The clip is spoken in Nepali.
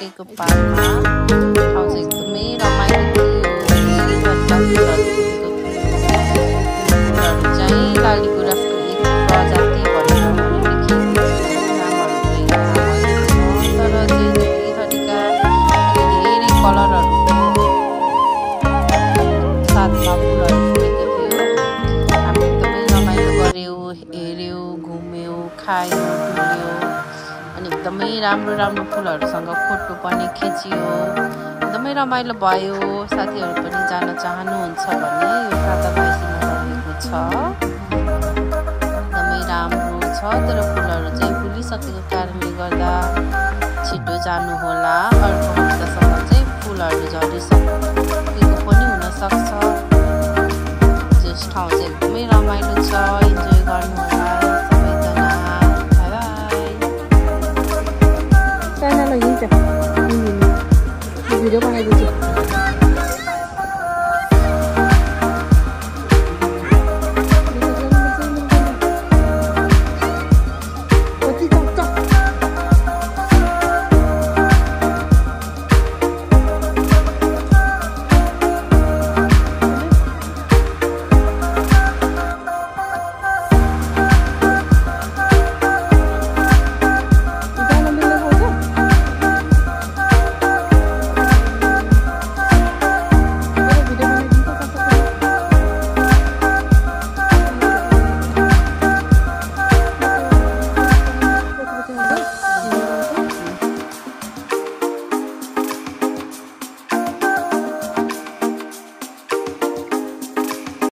मकैको पातमा ठाउँ चाहिँ एकदमै रमाइलो थियो। फुलहरू चाहिँ लालीगुराँसको एक प्रजाति भनेर लेखिएको नामहरू चाहिँ तर चाहिँ धेरै थरीका धेरै कलरहरूको साथमा फुलहरू फुलेको थियो। हामी एकदमै रमाइलो गऱ्यौँ, हेऱ्यौँ, घुम्यौँ, खायौँ, डुल्यौँ अनि एकदमै राम्रो राम्रो फुलहरूसँग फोटो पनि खिच्यो। एकदमै रमाइलो भयो। साथीहरू पनि जान चाहनुहुन्छ भने यो काँटाबाइसीमा रहेको छ। एकदमै राम्रो छ तर फुलहरू चाहिँ फुलिसकेको कारणले गर्दा छिटो जानु होला। अर्को हप्तासम्म चाहिँ फुलहरू झरिसकेको पनि हुनसक्छ। त्यस ठाउँ चाहिँ एकदमै रमाइलो छ। इन्जोय गर्नु होला सबैजना। By by. भिडियो बनाइदिन्छु।